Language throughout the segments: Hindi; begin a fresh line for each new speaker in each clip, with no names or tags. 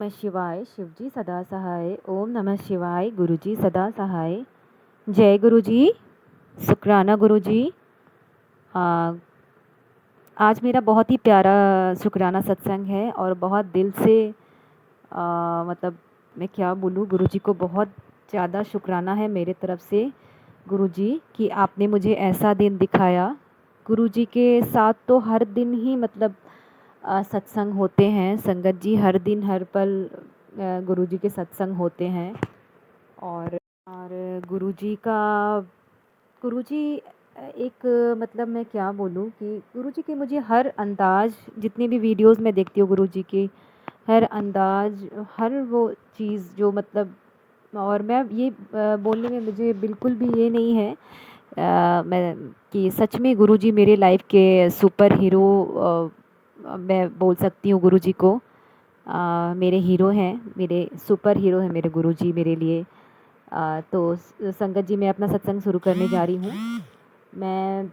नमः शिवाय शिवजी सदा सहाय। ओम नमः शिवाय गुरुजी सदा सहाय। जय गुरुजी। शुक्राना गुरुजी। आ, आज मेरा बहुत ही प्यारा शुक्राना सत्संग है और बहुत दिल से मतलब मैं क्या बोलूँ, गुरुजी को बहुत ज़्यादा शुक्राना है मेरे तरफ से गुरुजी कि आपने मुझे ऐसा दिन दिखाया। गुरुजी के साथ तो हर दिन ही मतलब सत्संग होते हैं संगत जी, हर दिन हर पल गुरुजी के सत्संग होते हैं। और गुरुजी एक मतलब मैं क्या बोलूँ कि गुरुजी के मुझे हर अंदाज, जितनी भी वीडियोस मैं देखती हूँ गुरुजी के हर अंदाज, हर वो चीज़ जो मतलब, और मैं ये बोलने में मुझे बिल्कुल भी ये नहीं है मैं कि सच में गुरुजी मेरे लाइफ के सुपर हीरो मैं बोल सकती हूँ गुरुजी को। मेरे हीरो हैं, मेरे सुपर हीरो हैं मेरे गुरुजी मेरे लिए। तो संगत जी, मैं अपना सत्संग शुरू करने जा रही हूँ। मैं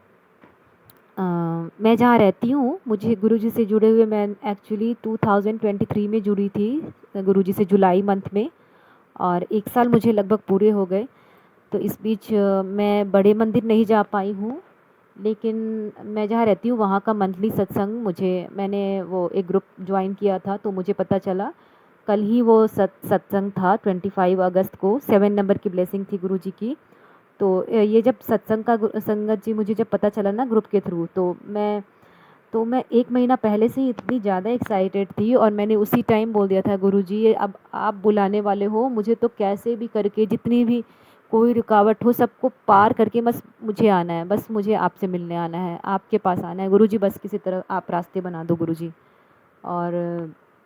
मैं जहाँ रहती हूँ, मुझे गुरुजी से जुड़े हुए मैं एक्चुअली 2023 में जुड़ी थी गुरुजी से, जुलाई मंथ में, और 1 साल मुझे लगभग पूरे हो गए। तो इस बीच मैं बड़े मंदिर नहीं जा पाई हूँ, लेकिन मैं जहाँ रहती हूँ वहाँ का मंथली सत्संग मैंने वो एक ग्रुप ज्वाइन किया था, तो मुझे पता चला कल ही वो सत्संग था 25 अगस्त को, 7 नंबर की ब्लेसिंग थी गुरुजी की। तो ये जब सत्संग का संगत जी मुझे जब पता चला ना ग्रुप के थ्रू, तो मैं 1 महीना पहले से ही इतनी ज़्यादा एक्साइटेड थी, और मैंने उसी टाइम बोल दिया था गुरुजी अब आप बुलाने वाले हो, मुझे तो कैसे भी करके, जितनी भी कोई रुकावट हो सबको पार करके बस मुझे आना है, बस मुझे आपसे मिलने आना है, आपके पास आना है गुरुजी, बस किसी तरह आप रास्ते बना दो गुरुजी। और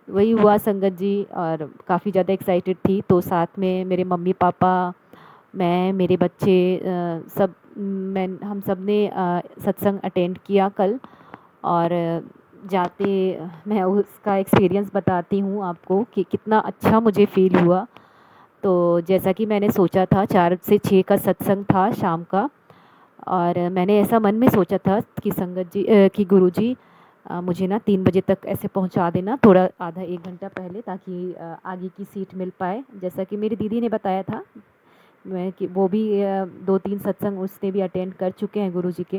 वही हुआ संगत जी, और काफ़ी ज़्यादा एक्साइटेड थी। तो साथ में मेरे मम्मी पापा, मैं, मेरे बच्चे, हम सब ने सत्संग अटेंड किया कल। और जाते मैं उसका एक्सपीरियंस बताती हूँ आपको कि कितना अच्छा मुझे फ़ील हुआ। तो जैसा कि मैंने सोचा था, 4 से 6 का सत्संग था शाम का, और मैंने ऐसा मन में सोचा था कि संगत जी कि गुरुजी मुझे ना 3 बजे तक ऐसे पहुंचा देना, थोड़ा आधा 1 घंटा पहले, ताकि आगे की सीट मिल पाए। जैसा कि मेरी दीदी ने बताया था, मैं कि वो भी 2-3 सत्संग उसने भी अटेंड कर चुके हैं गुरुजी के,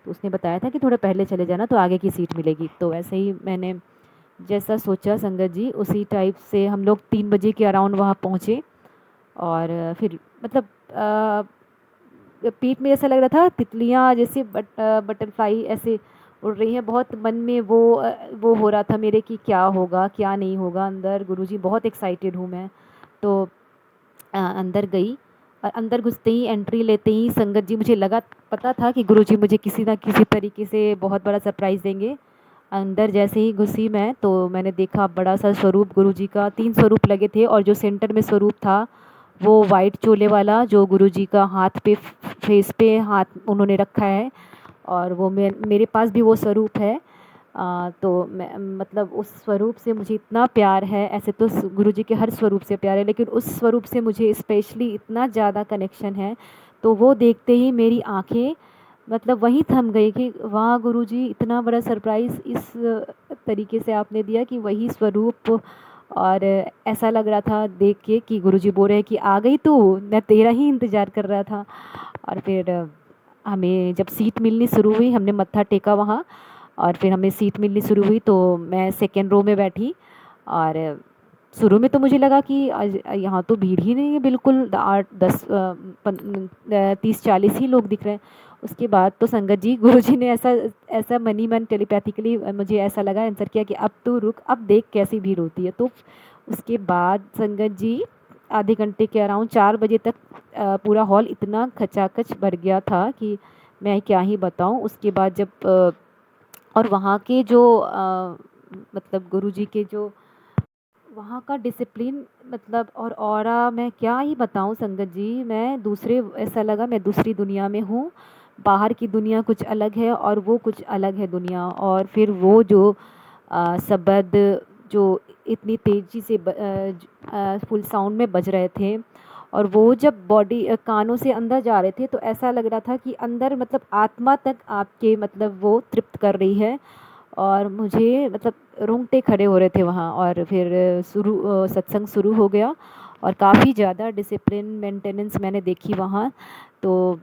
तो उसने बताया था कि थोड़ा पहले चले जाना तो आगे की सीट मिलेगी। तो वैसे ही मैंने जैसा सोचा संगत जी, उसी टाइप से हम लोग 3 बजे के अराउंड वहाँ पहुँचे। और फिर मतलब पीठ में ऐसा लग रहा था तितलियाँ जैसे बटरफ्लाई ऐसे उड़ रही हैं, बहुत मन में वो हो रहा था मेरे कि क्या होगा क्या नहीं होगा अंदर। गुरुजी बहुत एक्साइटेड हूँ मैं। तो अंदर गई, और अंदर घुसते ही, एंट्री लेते ही संगत जी, मुझे लगा, पता था कि गुरुजी मुझे किसी ना किसी तरीके से बहुत बड़ा सरप्राइज़ देंगे। अंदर जैसे ही घुसी मैं, तो मैंने देखा बड़ा सा स्वरूप गुरुजी का, 3 स्वरूप लगे थे, और जो सेंटर में स्वरूप था वो वाइट चोले वाला, जो गुरुजी का हाथ पे, फेस पे हाथ उन्होंने रखा है, और वो मेरे पास भी वो स्वरूप है। तो मैं मतलब उस स्वरूप से मुझे इतना प्यार है। ऐसे तो गुरुजी के हर स्वरूप से प्यार है, लेकिन उस स्वरूप से मुझे स्पेशली इतना ज़्यादा कनेक्शन है। तो वो देखते ही मेरी आंखें मतलब वहीं थम गई कि वाह गुरुजी, इतना बड़ा सरप्राइज़ इस तरीके से आपने दिया कि वही स्वरूप। और ऐसा लग रहा था देख के कि गुरुजी बोल रहे हैं कि आ गई तू, मैं तेरा ही इंतज़ार कर रहा था। और फिर हमें जब सीट मिलनी शुरू हुई, हमने मत्था टेका वहाँ, और फिर हमें सीट मिलनी शुरू हुई, तो मैं सेकेंड रो में बैठी। और शुरू में तो मुझे लगा कि यहाँ तो भीड़ ही नहीं है बिल्कुल, 30-40 ही लोग दिख रहे हैं। उसके बाद तो संगत जी, गुरुजी ने ऐसा ऐसा मन ही मन टेलीपैथिकली मुझे ऐसा लगा आंसर किया कि अब तो रुक, अब देख कैसी भीड़ होती है। तो उसके बाद संगत जी आधे घंटे के अराउंड 4 बजे तक पूरा हॉल इतना खचाखच भर गया था कि मैं क्या ही बताऊं। उसके बाद जब और वहाँ के जो मतलब गुरुजी के जो वहाँ का डिसिप्लिन, मतलब और ऑरा, मैं क्या ही बताऊँ संगत जी, मैं दूसरे, ऐसा लगा मैं दूसरी दुनिया में हूँ। बाहर की दुनिया कुछ अलग है और वो कुछ अलग है दुनिया। और फिर वो जो शब्द जो इतनी तेज़ी से फुल साउंड में बज रहे थे, और वो जब बॉडी कानों से अंदर जा रहे थे, तो ऐसा लग रहा था कि अंदर मतलब आत्मा तक आपके मतलब वो तृप्त कर रही है। और मुझे मतलब रोंगटे खड़े हो रहे थे वहाँ। और फिर सत्संग शुरू हो गया और काफ़ी ज़्यादा डिसिप्लिन मेंटेनेंस मैंने देखी वहाँ। तो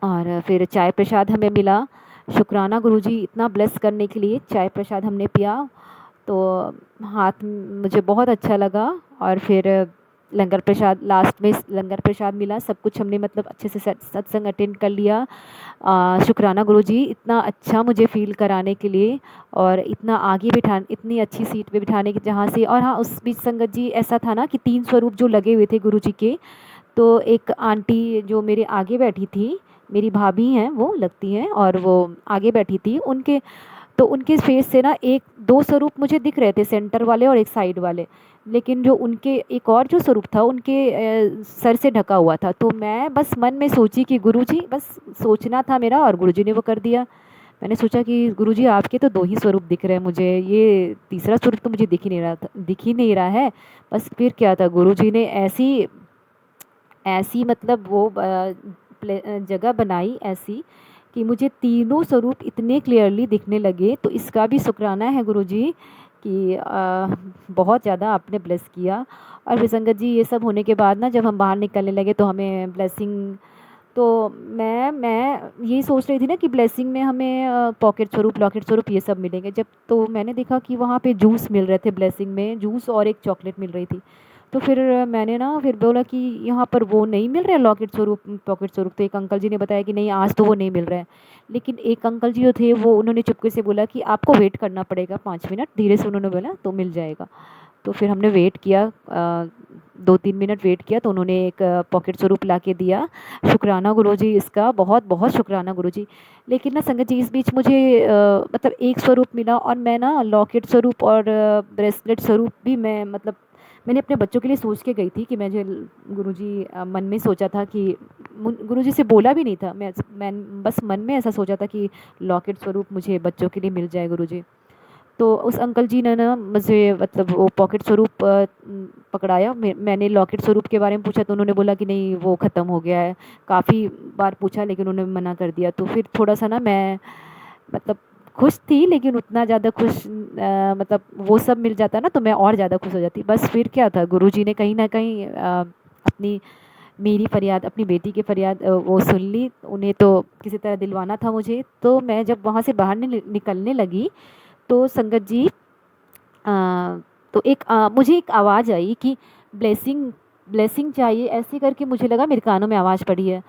और फिर चाय प्रसाद हमें मिला। शुक्राना गुरुजी इतना ब्लेस करने के लिए। चाय प्रसाद हमने पिया तो मुझे बहुत अच्छा लगा। और फिर लंगर प्रसाद, लास्ट में लंगर प्रसाद मिला। सब कुछ हमने मतलब अच्छे से सत्संग अटेंड कर लिया। शुक्राना गुरुजी इतना अच्छा मुझे फ़ील कराने के लिए और इतना आगे इतनी अच्छी सीट पे बिठाने की जहाँ से। और हाँ, उस बीच संगत जी ऐसा था ना कि 3 स्वरूप जो लगे हुए थे गुरुजी के। तो एक आंटी जो मेरे आगे बैठी थी, मेरी भाभी हैं वो लगती हैं, और वो आगे बैठी थी। उनके फेस से ना एक दो स्वरूप मुझे दिख रहे थे, सेंटर वाले और एक साइड वाले। लेकिन जो उनके एक और जो स्वरूप था उनके सर से ढका हुआ था। तो मैं बस मन में सोची कि गुरुजी, बस सोचना था मेरा और गुरुजी ने वो कर दिया। मैंने सोचा कि गुरुजी आपके तो 2 ही स्वरूप दिख रहे हैं मुझे, ये तीसरा स्वरूप तो मुझे दिख ही नहीं रहा है। बस फिर क्या था, गुरुजी ने ऐसी ऐसी मतलब वो जगह बनाई ऐसी कि मुझे तीनों स्वरूप इतने क्लियरली दिखने लगे। तो इसका भी शुक्राना है गुरुजी कि बहुत ज़्यादा आपने ब्लेस किया। और फिर संगत जी ये सब होने के बाद ना जब हम बाहर निकलने लगे तो हमें ब्लेसिंग, तो मैं यही सोच रही थी ना कि ब्लेसिंग में हमें पॉकेट स्वरूप, लॉकेट स्वरूप ये सब मिलेंगे। जब तो मैंने देखा कि वहाँ पे जूस मिल रहे थे, ब्लेसिंग में जूस और एक चॉकलेट मिल रही थी। तो फिर मैंने ना फिर बोला कि यहाँ पर वो नहीं मिल रहे लॉकेट स्वरूप, पॉकेट स्वरूप। तो एक अंकल जी ने बताया कि नहीं, आज तो वो नहीं मिल रहा है। लेकिन एक अंकल जी जो थे वो, उन्होंने चुपके से बोला कि आपको वेट करना पड़ेगा 5 मिनट, धीरे से उन्होंने बोला तो मिल जाएगा। तो फिर हमने वेट किया, 2-3 मिनट वेट किया तो उन्होंने एक पॉकेट स्वरूप ला के दिया। शुक्राना गुरुजी, इसका बहुत बहुत शुक्राना गुरुजी। लेकिन ना संगत जी इस बीच मुझे मतलब एक स्वरूप मिला और मैं ना लॉकेट स्वरूप और ब्रेसलेट स्वरूप भी मैं मतलब मैंने अपने बच्चों के लिए सोच के गई थी कि मैं जो गुरुजी मन में सोचा था कि गुरुजी से बोला भी नहीं था, मैं बस मन में ऐसा सोचा था कि लॉकेट स्वरूप मुझे बच्चों के लिए मिल जाए गुरुजी। तो उस अंकल जी ने ना मुझे मतलब वो पॉकेट स्वरूप पकड़ाया। मैंने लॉकेट स्वरूप के बारे में पूछा तो उन्होंने बोला कि नहीं वो ख़त्म हो गया है। काफ़ी बार पूछा लेकिन उन्होंने मना कर दिया। तो फिर थोड़ा सा ना मैं मतलब खुश थी, लेकिन उतना ज़्यादा खुश मतलब वो सब मिल जाता ना तो मैं और ज़्यादा खुश हो जाती। बस फिर क्या था, गुरुजी ने कहीं ना कहीं अपनी मेरी फ़रियाद, अपनी बेटी की फ़रियाद वो सुन ली। उन्हें तो किसी तरह दिलवाना था मुझे। तो मैं जब वहाँ से बाहर निकलने लगी तो संगत जी तो मुझे एक आवाज़ आई कि ब्लेसिंग ब्लेसिंग चाहिए, ऐसे करके मुझे लगा मेरे कानों में आवाज़ पड़ी है।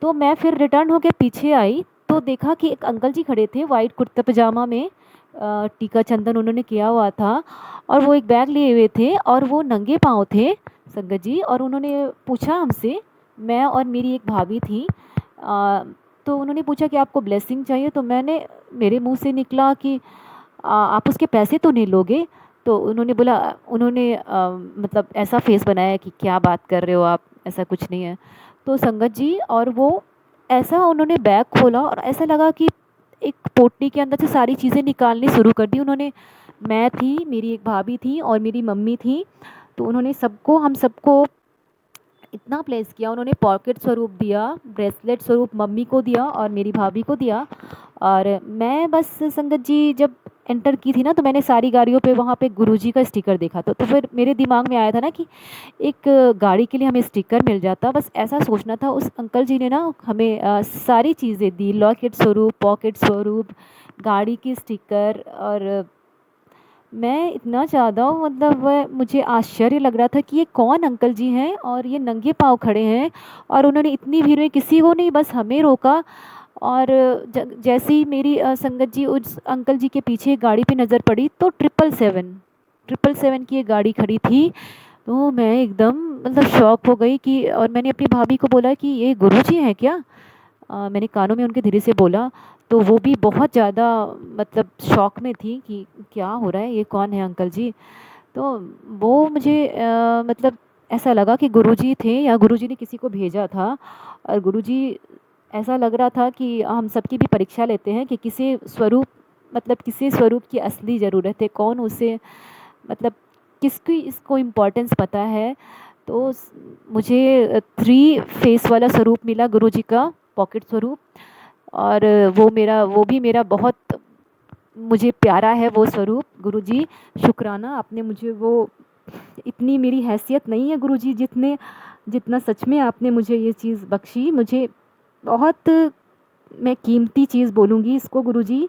तो मैं फिर रिटर्न होके पीछे आई तो देखा कि एक अंकल जी खड़े थे वाइट कुर्ता पजामा में, टीका चंदन उन्होंने किया हुआ था और वो एक बैग लिए हुए थे और वो नंगे पाँव थे संगत जी। और उन्होंने पूछा हमसे, मैं और मेरी एक भाभी थी, तो उन्होंने पूछा कि आपको ब्लेसिंग चाहिए। तो मेरे मुंह से निकला कि आप उसके पैसे तो नहीं लोगे? तो उन्होंने बोला, उन्होंने मतलब ऐसा फेस बनाया कि क्या बात कर रहे हो आप, ऐसा कुछ नहीं है। तो संगत जी और वो ऐसा उन्होंने बैग खोला और ऐसा लगा कि एक पोटली के अंदर से सारी चीज़ें निकालनी शुरू कर दी उन्होंने। मैं थी, मेरी एक भाभी थी और मेरी मम्मी थी। तो उन्होंने हम सबको इतना प्लेस किया। उन्होंने पॉकेट स्वरूप दिया, ब्रेसलेट स्वरूप मम्मी को दिया और मेरी भाभी को दिया। और मैं बस संगत जी जब एंटर की थी ना तो मैंने सारी गाड़ियों पे वहाँ पे गुरुजी का स्टिकर देखा। तो फिर मेरे दिमाग में आया था ना कि एक गाड़ी के लिए हमें स्टिकर मिल जाता, बस ऐसा सोचना था। उस अंकल जी ने ना हमें सारी चीज़ें दी, लॉकेट स्वरूप, पॉकेट स्वरूप, गाड़ी की स्टिकर। और मैं इतना ज़्यादा मतलब मुझे आश्चर्य लग रहा था कि ये कौन अंकल जी हैं और ये नंगे पाँव खड़े हैं और उन्होंने इतनी भीड़ में किसी को नहीं, बस हमें रोका। और जैसे ही मेरी संगत जी उस अंकल जी के पीछे एक गाड़ी पे नज़र पड़ी तो 777 की एक गाड़ी खड़ी थी। तो मैं एकदम मतलब शॉक हो गई कि, और मैंने अपनी भाभी को बोला कि ये गुरुजी हैं क्या? मैंने कानों में उनके धीरे से बोला। तो वो भी बहुत ज़्यादा मतलब शॉक में थी कि क्या हो रहा है, ये कौन है अंकल जी? तो वो मुझे मतलब ऐसा लगा कि गुरुजी थे या गुरुजी ने किसी को भेजा था। और गुरुजी ऐसा लग रहा था कि हम सबकी भी परीक्षा लेते हैं कि किसी स्वरूप की असली ज़रूरत है, कौन उसे मतलब किसकी इसको इम्पोर्टेंस पता है। तो मुझे 3 फेस वाला स्वरूप मिला गुरुजी का, पॉकेट स्वरूप। और वो भी मेरा बहुत मुझे प्यारा है वो स्वरूप गुरुजी। शुक्राना, आपने मुझे वो, इतनी मेरी हैसियत नहीं है गुरुजी जितने जितना सच में आपने मुझे ये चीज़ बख्शी। मुझे बहुत, मैं कीमती चीज़ बोलूँगी इसको गुरुजी,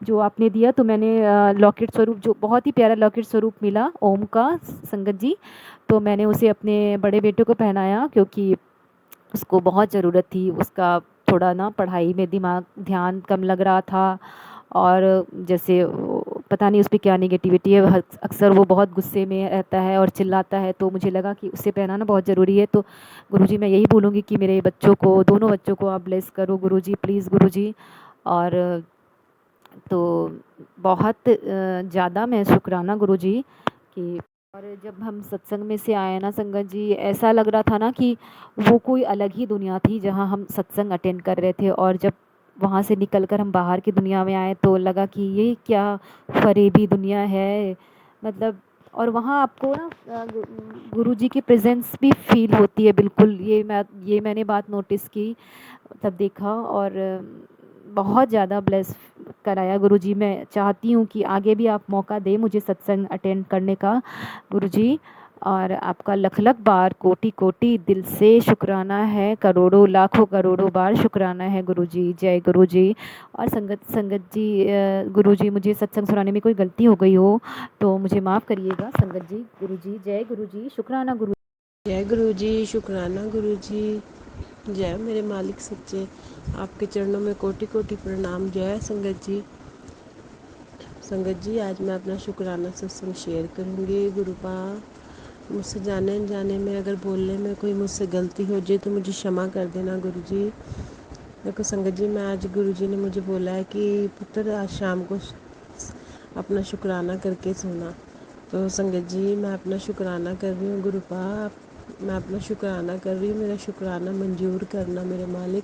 जो आपने दिया। तो मैंने लॉकेट स्वरूप, जो बहुत ही प्यारा लॉकेट स्वरूप मिला ओम का, संगत जी, तो मैंने उसे अपने बड़े बेटे को पहनाया, क्योंकि उसको बहुत ज़रूरत थी। उसका थोड़ा ना पढ़ाई में दिमाग ध्यान कम लग रहा था, और जैसे पता नहीं उस पे क्या नेगेटिविटी है, अक्सर वो बहुत गुस्से में रहता है और चिल्लाता है, तो मुझे लगा कि उसे पहनाना बहुत ज़रूरी है। तो गुरुजी मैं यही बोलूँगी कि मेरे बच्चों को, दोनों बच्चों को आप ब्लेस करो गुरुजी, प्लीज़ गुरुजी। और तो बहुत ज़्यादा मैं शुक्राना गुरुजी कि, और जब हम सत्संग में से आए ना संगत जी, ऐसा लग रहा था ना कि वो कोई अलग ही दुनिया थी जहाँ हम सत्संग अटेंड कर रहे थे, और जब वहाँ से निकल कर हम बाहर की दुनिया में आए तो लगा कि ये क्या फरेबी दुनिया है, मतलब। और वहाँ आपको ना गुरुजी की प्रेजेंस भी फील होती है बिल्कुल, ये मैंने बात नोटिस की, तब देखा। और बहुत ज़्यादा ब्लेस कराया गुरुजी। मैं चाहती हूँ कि आगे भी आप मौका दें मुझे सत्संग अटेंड करने का गुरुजी। और आपका लख लख बार, कोटि कोटि दिल से शुक्राना है, करोड़ों लाखों करोड़ों बार शुक्राना है गुरुजी। जय गुरुजी। और संगत संगत जी, गुरुजी मुझे सत्संग सुनाने में कोई गलती हो गई हो तो मुझे माफ़ करिएगा संगत जी। गुरुजी जय गुरुजी, शुक्राना गुरु।
जय गुरुजी, शुक्राना गुरुजी। जय मेरे मालिक सच्चे, आपके चरणों में कोटि कोटि प्रणाम। जय संगत जी। संगत जी, आज मैं अपना शुक्राना सत्संग शेयर करूँगी। गुरुपा, मुझसे जाने अनजाने में अगर बोलने में कोई मुझसे गलती हो जाए तो मुझे क्षमा कर देना गुरुजी। देखो संगत जी, मैं आज गुरुजी ने मुझे बोला है कि पुत्र आज शाम को अपना शुक्राना करके सोना। तो संगत जी, मैं अपना शुक्राना कर रही हूँ गुरुपा, मैं अपना शुक्राना कर रही हूँ। मेरा शुक्राना मंजूर करना मेरे मालिक,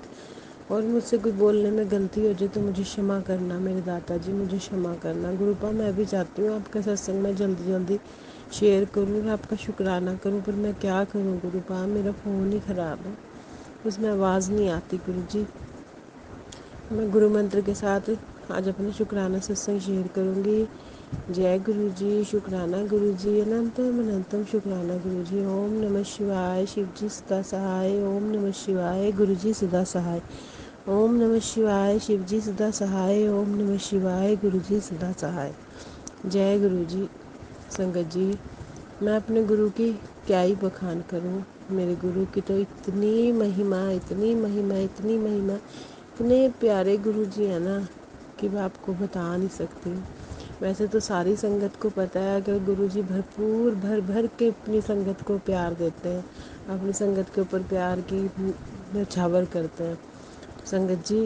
और मुझसे कोई बोलने में गलती हो जाए तो मुझे क्षमा करना मेरे दाता जी, मुझे क्षमा करना गुरुपा। मैं भी चाहती हूँ आपका सत्संग में जल्दी जल्दी शेयर करूँ और आपका शुक्राना करूँ, पर मैं क्या करूँ गुरुपा, मेरा फ़ोन ही ख़राब है, उसमें आवाज़ नहीं आती गुरुजी। मैं गुरु मंत्र के साथ आज अपना शुक्राना सत्संग शेयर करूँगी। जय गुरुजी, शुक्राना गुरुजी, अनंतम अनंतम शुक्राना गुरुजी। ओम नमः शिवाय, शिव जी सदा सहाय। ओम नमः शिवाय, गुरुजी सदा सहाय। ओम नमः शिवाय, शिव जी सदा सहाय। ओम नमः शिवाय, गुरुजी सदा सहाय। जय गुरुजी। संगत जी, मैं अपने गुरु की क्या ही बखान करूं। मेरे गुरु की तो इतनी महिमा, इतनी महिमा, इतनी महिमा, इतने प्यारे गुरु जी हैं ना कि मैं आपको बता नहीं सकती। वैसे तो सारी संगत को पता है कि गुरु जी भरपूर भर भर के अपनी संगत को प्यार देते हैं, अपनी संगत के ऊपर प्यार की न्यौछावर करते हैं। संगत जी,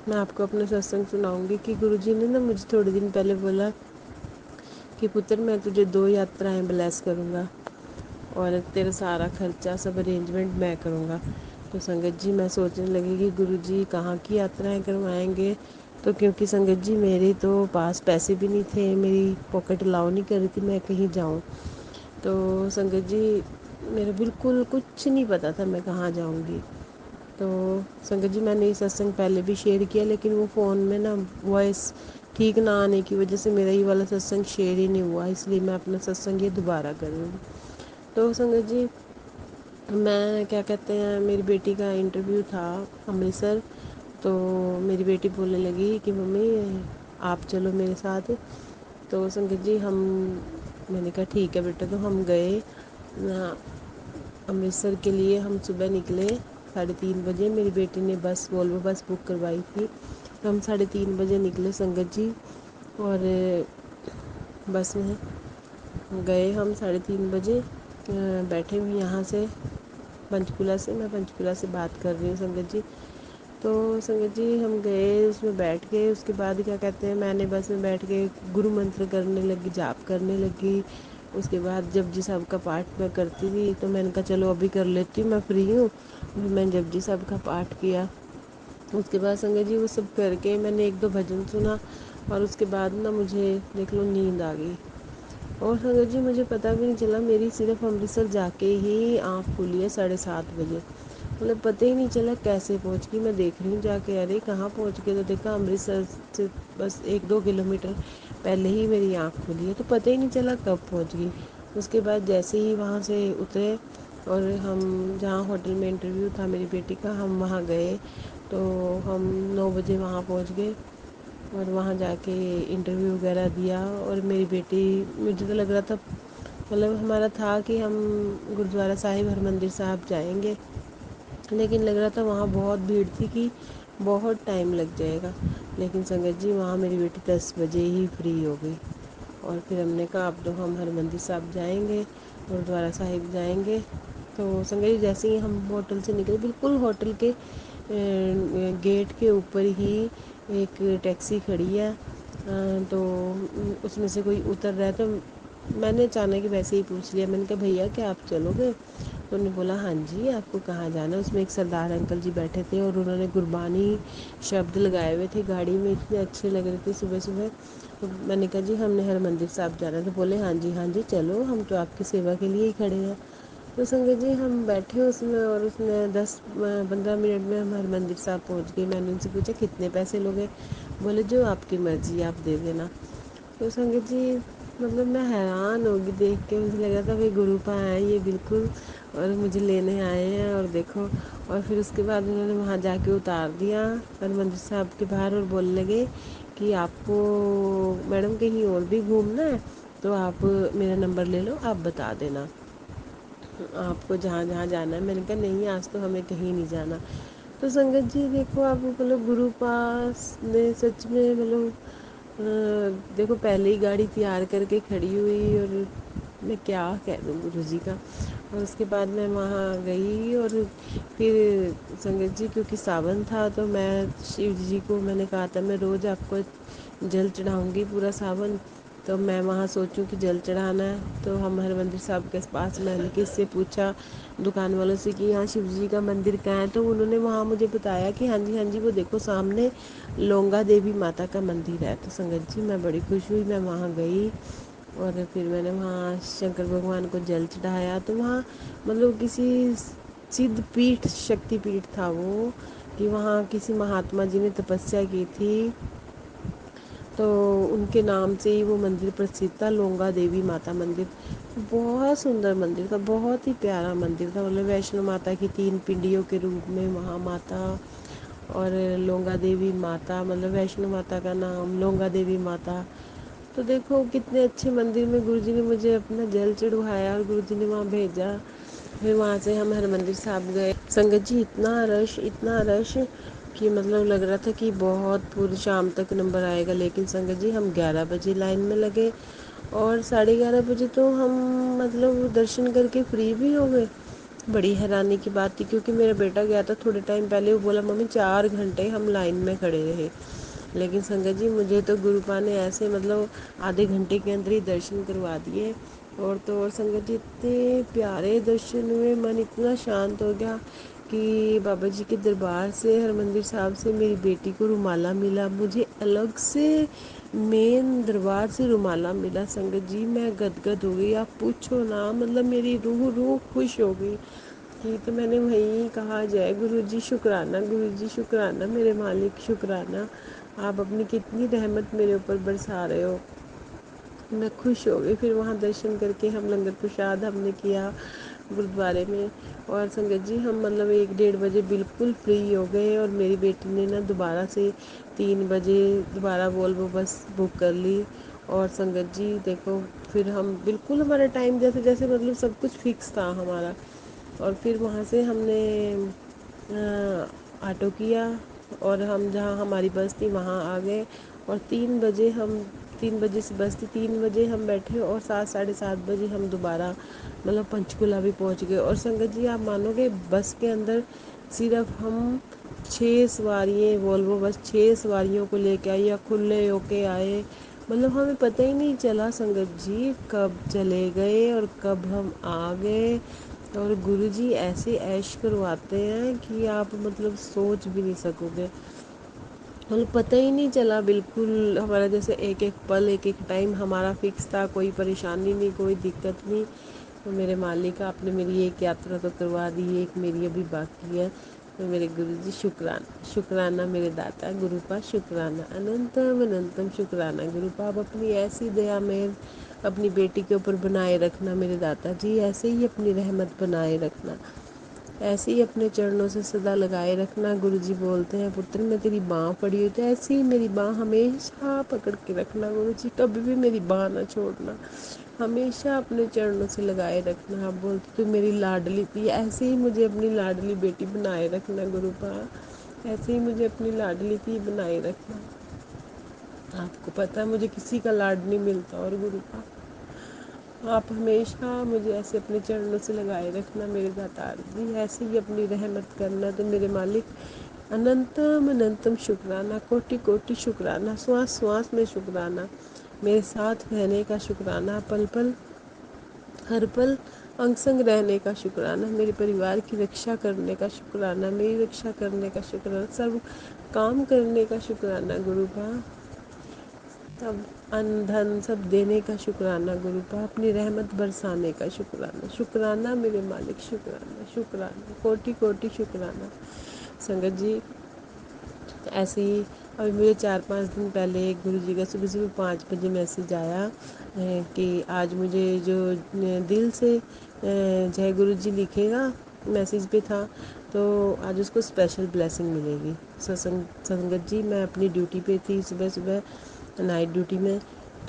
मैं आपको अपना सत्संग सुनाऊंगी कि गुरु जी ने ना मुझे थोड़े दिन पहले बोला कि पुत्र, मैं तुझे 2 यात्राएं ब्लेस करूँगा और तेरा सारा खर्चा सब अरेंजमेंट मैं करूँगा। तो संगत जी, मैं सोचने लगी कि गुरु जी कहाँ की यात्राएं करवाएंगे। तो क्योंकि संगत जी मेरे तो पास पैसे भी नहीं थे, मेरी पॉकेट अलाउ नहीं कर रही थी मैं कहीं जाऊँ। तो संगत जी, मेरा बिल्कुल कुछ नहीं पता था मैं कहाँ जाऊँगी। तो संगत जी, मैंने ये सत्संग पहले भी शेयर किया, लेकिन वो फ़ोन में ना वॉइस ठीक ना आने की वजह से मेरा ये वाला सत्संग शेयर ही नहीं हुआ, इसलिए मैं अपना सत्संग ये दोबारा कर रही हूँ। तो संगत जी, मैं क्या कहते हैं, मेरी बेटी का इंटरव्यू था अमृतसर। तो मेरी बेटी बोलने लगी कि मम्मी आप चलो मेरे साथ। तो संगत जी, मैंने कहा ठीक है बेटा। तो हम गए अमृतसर के लिए। हम सुबह निकले 3:30 बजे, मेरी बेटी ने वोल्वो बस बुक करवाई थी। तो हम 3:30 बजे निकले संगत जी, और बस में गए हम 3:30 बजे। बैठे हुए यहाँ से पंचकूला से, मैं पंचकूला से बात कर रही हूँ संगत जी। तो संगत जी, हम गए, उसमें बैठ गए। उसके बाद क्या कहते हैं, मैंने बस में बैठ के गुरु मंत्र करने लगी, जाप करने लगी। उसके बाद जपजी साहब का पाठ मैं करती थी, तो मैंने कहा चलो अभी कर लेती हूँ, मैं फ्री हूँ। मैंने जपजी साहब का पाठ किया। उसके बाद संगत जी वो सब करके मैंने 1-2 भजन सुना, और उसके बाद ना मुझे देख लो नींद आ गई। और संगत जी, मुझे पता भी नहीं चला, मेरी सिर्फ अमृतसर जाके ही आँख खुली है 7:30 बजे। मतलब पता ही नहीं चला कैसे पहुंच गई। मैं देख रही हूँ जाके, अरे कहाँ पहुंच गए, तो देखा अमृतसर से बस 1-2 किलोमीटर पहले ही मेरी आँख खुली है, तो पता ही नहीं चला कब पहुंच गई। उसके बाद जैसे ही वहाँ से उतरे और हम जहाँ होटल में इंटरव्यू था मेरी बेटी का, हम वहाँ गए, तो हम 9 बजे वहाँ पहुँच गए और वहाँ जाके इंटरव्यू वगैरह दिया। और मेरी बेटी, मुझे तो लग रहा था, मतलब हमारा था कि हम गुरुद्वारा साहिब हरमंदिर साहब जाएंगे, लेकिन लग रहा था वहाँ बहुत भीड़ थी कि बहुत टाइम लग जाएगा। लेकिन संगत जी वहाँ मेरी बेटी 10 बजे ही फ्री हो गई। और फिर हमने कहा अब तो हम हरमंदिर साहब जाएंगे, गुरुद्वारा साहिब जाएंगे। तो संगत जी जैसे ही हम होटल से निकले, बिल्कुल होटल के गेट के ऊपर ही एक टैक्सी खड़ी है। तो उसमें से कोई उतर रहा है, तो मैंने अचानक ही वैसे ही पूछ लिया, मैंने कहा भैया क्या आप चलोगे? तो उन्होंने बोला हाँ जी, आपको कहाँ जाना है। उसमें एक सरदार अंकल जी बैठे थे और उन्होंने गुरबानी शब्द लगाए हुए थे गाड़ी में, इतने अच्छे लग रहे थे सुबह सुबह। तो मैंने कहा जी हमने हरमंदिर साहब जाना है। तो बोले हाँ जी चलो, हम तो आपकी सेवा के लिए ही खड़े हैं। तो संगत जी हम बैठे उसमें, और उसने 10-15 मिनट में हम हरमंदिर साहब पहुंच गए। मैंने उनसे पूछा कितने पैसे लोगे? बोले जो आपकी मर्ज़ी आप दे देना। तो संगत जी मतलब मैं हैरान होगी देख के, मुझे लगा था भाई गुरुपा है ये बिल्कुल, और मुझे लेने आए हैं। और देखो, और फिर उसके बाद उन्होंने वहाँ जाके उतार दिया हरमंदिर साहब के बाहर, और बोलने लगे कि आपको मैडम कहीं और भी घूमना है तो आप मेरा नंबर ले लो, आप बता देना आपको जहाँ जहाँ जाना है। मैंने कहा नहीं आज तो हमें कहीं नहीं जाना। तो संगत जी देखो आप, मतलब गुरु पास ने सच में मतलब देखो पहले ही गाड़ी तैयार करके खड़ी हुई, और मैं क्या कह दूँ गुरु जी का। और उसके बाद मैं वहाँ गई, और फिर संगत जी क्योंकि सावन था, तो मैं शिव जी को मैंने कहा था मैं रोज़ आपको जल चढ़ाऊँगी पूरा सावन। तो मैं वहाँ सोचूं कि जल चढ़ाना है, तो हम हरमंदिर साहब के पास, मैंने किससे पूछा दुकान वालों से कि यहाँ शिव जी का मंदिर कहाँ है, तो उन्होंने वहाँ मुझे बताया कि हाँ जी वो देखो सामने लोंगा देवी माता का मंदिर है। तो संगत जी मैं बड़ी खुश हुई, मैं वहाँ गई और फिर मैंने वहाँ शंकर भगवान को जल चढ़ाया। तो वहाँ मतलब किसी सिद्ध पीठ, शक्ति पीठ था वो, कि वहाँ किसी महात्मा जी ने तपस्या की थी, तो उनके नाम से ही वो मंदिर प्रसिद्ध था, लोंगा देवी माता मंदिर। बहुत सुंदर मंदिर था, बहुत ही प्यारा मंदिर था। मतलब वैष्णो माता की 3 पिंडियों के रूप में वहाँ माता, और लोंगा देवी माता, मतलब वैष्णो माता का नाम लोंगा देवी माता। तो देखो कितने अच्छे मंदिर में गुरुजी ने मुझे अपना जल चढ़वाया और गुरुजी ने वहाँ भेजा। फिर वहाँ से हम हरमंदिर साहब गए। संगत जी इतना रश कि मतलब लग रहा था कि बहुत पूरी शाम तक नंबर आएगा। लेकिन संगत जी हम 11 बजे लाइन में लगे और 11:30 बजे तो हम मतलब दर्शन करके फ्री भी हो गए। बड़ी हैरानी की बात थी, क्योंकि मेरा बेटा गया था थोड़े टाइम पहले, वो बोला मम्मी 4 घंटे हम लाइन में खड़े रहे। लेकिन संगत जी मुझे तो गुरुपा ने ऐसे मतलब आधे घंटे के अंदर ही दर्शन करवा दिए। और तो और संगत जी इतने प्यारे दर्शन हुए, मन इतना शांत हो गया कि बाबा जी के दरबार से, हरमंदिर साहब से मेरी बेटी को रुमाला मिला, मुझे अलग से मेन दरबार से रुमाला मिला। संगत जी मैं गदगद हो गई, आप पूछो ना, मतलब मेरी रूह रूह खुश हो गई। कि तो मैंने वहीं कहा जय गुरु जी शुक्राना, गुरु जी शुक्राना, मेरे मालिक शुक्राना, आप अपनी कितनी रहमत मेरे ऊपर बरसा रहे हो। मैं खुश हो गई। फिर वहाँ दर्शन करके हम लंगर प्रसाद हमने किया गुरुद्वारे में। और संगत जी हम मतलब 1-1:30 बजे बिल्कुल फ्री हो गए, और मेरी बेटी ने ना दोबारा से 3 बजे दोबारा वोल्वो बस बुक कर ली। और संगत जी देखो फिर हम बिल्कुल, हमारा टाइम जैसे जैसे मतलब सब कुछ फिक्स था हमारा। और फिर वहाँ से हमने ऑटो किया और हम जहाँ हमारी बस थी वहाँ आ गए। और 3 बजे हम, 3 बजे से बस थी, 3 बजे हम बैठे और 7-7:30 बजे हम दोबारा मतलब पंचकुला भी पहुँच गए। और संगत जी आप मानोगे बस के अंदर सिर्फ हम 6 सवारियाँ, वोल्वो बस 6 सवारियों को लेके आई या खुले होके आए। मतलब हमें पता ही नहीं चला संगत जी कब चले गए और कब हम आ गए। और गुरुजी ऐसे ऐश करवाते हैं कि आप मतलब सोच भी नहीं सकोगे। मतलब पता ही नहीं चला बिल्कुल हमारा, जैसे एक एक पल एक एक टाइम हमारा फिक्स था, कोई परेशानी नहीं, कोई दिक्कत नहीं। तो मेरे मालिक, आपने मेरी एक यात्रा तो करवा दी, एक मेरी अभी बाकी है। तो मेरे गुरु जी शुक्राना, शुक्राना मेरे दाता गुरुपा, शुक्राना अनंतम अनंतम शुक्राना गुरुपा। आप अपनी ऐसी दया मेर अपनी बेटी के ऊपर बनाए रखना मेरे दाता जी, ऐसे ही अपनी रहमत बनाए रखना, ऐसे ही अपने चरणों से सदा लगाए रखना। गुरु जी बोलते हैं पुत्र मैं तेरी बाँह पड़ी हुई, तो ऐसे ही मेरी बाँह हमेशा पकड़ के रखना गुरु जी, कभी भी मेरी बाँह ना छोड़ना, हमेशा अपने चरणों से लगाए रखना। आप बोलते तू मेरी लाडली थी, ऐसे ही मुझे अपनी लाडली बेटी बनाए रखना गुरुपा, ऐसे ही मुझे अपनी लाडली थी बनाए रखना। आपको पता है मुझे किसी का लाड नहीं मिलता, और गुरुपा आप हमेशा मुझे ऐसे अपने चरणों से लगाए रखना मेरे दातार जी, ऐसे ही अपनी रहमत करना। तो मेरे मालिक अनंतम अनंतम शुक्राना, कोटि कोटि शुक्राना, श्वास श्वास में शुक्राना, मेरे साथ रहने का शुक्राना, पल पल हर पल अंग संग रहने का शुक्राना, मेरे परिवार की रक्षा करने का शुक्राना, मेरी रक्षा करने का शुक्राना, सर्व काम करने का शुक्राना गुरुपा, सब अन्न धन सब देने का शुक्राना गुरुपा, अपनी रहमत बरसाने का शुक्राना, शुक्राना मेरे मालिक, शुक्राना शुक्राना, कोटि कोटि शुक्राना। संगत जी ऐसे ही अभी मुझे 4-5 दिन पहले एक गुरु जी का सुबह सुबह 5 बजे मैसेज आया कि आज मुझे जो दिल से जय गुरु जी लिखेगा, मैसेज पे था, तो आज उसको स्पेशल ब्लेसिंग मिलेगी। संगत जी मैं अपनी ड्यूटी पे थी सुबह सुबह, नाइट ड्यूटी में,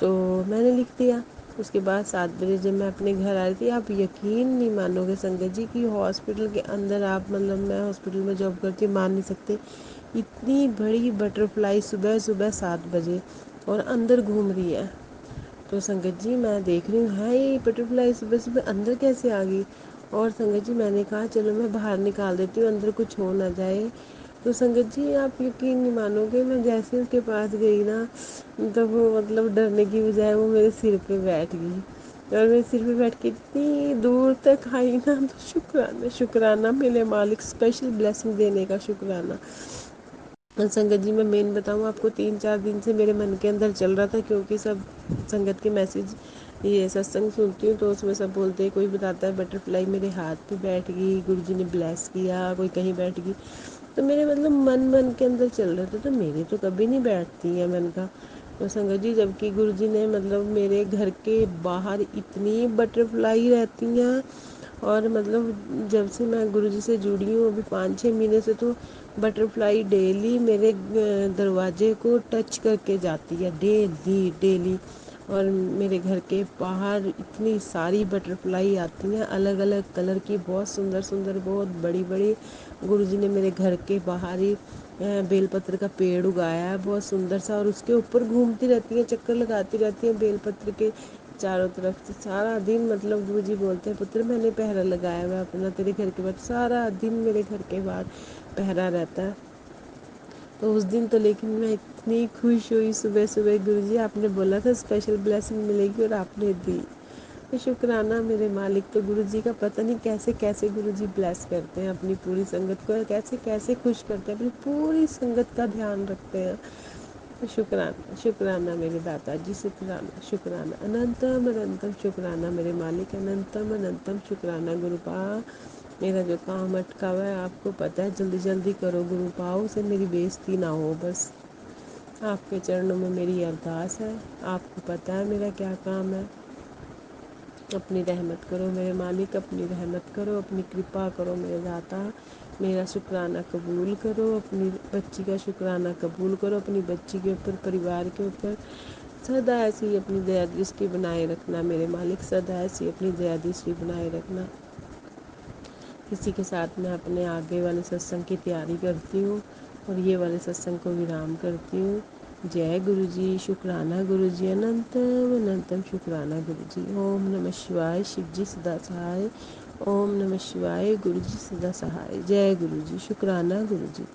तो मैंने लिख दिया। उसके बाद 7 बजे जब मैं अपने घर आ रही थी, आप यकीन नहीं मानोगे संगत जी कि हॉस्पिटल के अंदर, आप मतलब मैं हॉस्पिटल में जॉब करती हूँ, मान नहीं सकते इतनी बड़ी बटरफ्लाई सुबह सुबह 7 बजे और अंदर घूम रही है। तो संगत जी मैं देख रही हूँ है ये बटरफ्लाई सुबह सुबह अंदर कैसे आ गई। और संगत जी मैंने कहा चलो मैं बाहर निकाल देती हूँ, अंदर कुछ हो ना जाए। तो संगत जी आप यकीन नहीं मानोगे, मैं जैसे उसके पास गई ना, तो वो मतलब डरने की बजाय वो मेरे सिर पे बैठ गई, और मेरे सिर पे बैठ के इतनी दूर तक आई ना, तो शुक्राना शुक्राना मेरे मालिक, स्पेशल ब्लेसिंग देने का शुक्राना। संगत जी मैं मेन बताऊँ आपको, 3-4 दिन से मेरे मन के अंदर चल रहा था, क्योंकि सब संगत के मैसेज ये सत्संग सुनती हूँ, तो उसमें सब बोलते हैं, कोई बताता है बटरफ्लाई मेरे हाथ पे बैठ गई, गुरुजी ने ब्लेस किया, कोई कहीं बैठ गई। तो मेरे मतलब मन के अंदर चल रहे थे, तो मेरी तो कभी नहीं बैठती है मन का। तो संगत जी जबकि गुरुजी ने मतलब मेरे घर के बाहर इतनी बटरफ्लाई रहती हैं, और मतलब जब से मैं गुरुजी से जुड़ी हूँ अभी 5-6 महीने से, तो बटरफ्लाई डेली मेरे दरवाजे को टच करके जाती है, डेली डेली। और मेरे घर के बाहर इतनी सारी बटरफ्लाई आती हैं, अलग अलग कलर की, बहुत सुंदर सुंदर, बहुत बड़ी बड़ी। गुरुजी ने मेरे घर के बाहर ही बेलपत्र का पेड़ उगाया है, बहुत सुंदर सा, और उसके ऊपर घूमती रहती हैं, चक्कर लगाती रहती हैं बेलपत्र के चारों तरफ से सारा दिन। मतलब गुरुजी बोलते हैं पुत्र मैंने पहरा लगाया हुआ अपना तेरे घर के बाहर, सारा दिन मेरे घर के बाहर पहरा रहता है। तो उस दिन तो लेकिन मैं इतनी खुश हुई सुबह सुबह, गुरुजी आपने बोला था स्पेशल ब्लेसिंग मिलेगी और आपने दी, तो शुक्राना मेरे मालिक। तो गुरुजी का पता नहीं कैसे कैसे गुरुजी ब्लेस करते हैं अपनी पूरी संगत को, कैसे कैसे खुश करते हैं, अपनी पूरी संगत का ध्यान रखते हैं। तो शुक्राना शुक्राना मेरे दाता जी, शुक्राना शुक्राना अनंतम अनंतम शुक्राना मेरे मालिक, अनंतम अनंतम शुक्राना गुरुपा। मेरा जो काम अटका हुआ है आपको पता है, जल्दी जल्दी करो गुरुपाओ, से मेरी बेइज्जती ना हो, बस आपके चरणों में मेरी अरदास है। आपको पता है मेरा क्या काम है, अपनी रहमत करो मेरे मालिक, अपनी रहमत करो, अपनी कृपा करो मेरे दाता, मेरा शुक्राना कबूल करो, अपनी बच्ची का शुक्राना कबूल करो, अपनी बच्ची के ऊपर, परिवार के ऊपर सदा ऐसी अपनी दया दृष्टि बनाए रखना मेरे मालिक, सदा ऐसी अपनी दया दृष्टि बनाए रखना। इसी के साथ मैं अपने आगे वाले सत्संग की तैयारी करती हूँ, और ये वाले सत्संग को विराम करती हूँ। जय गुरु जी, शुक्राना गुरु जी, अनंतम अनंतम शुक्राना गुरु जी। ओम नमः शिवाय, शिव जी सदा सहाय। ओम नमः शिवाय, गुरु जी सदा सहाय। जय गुरु जी, शुक्राना गुरु जी।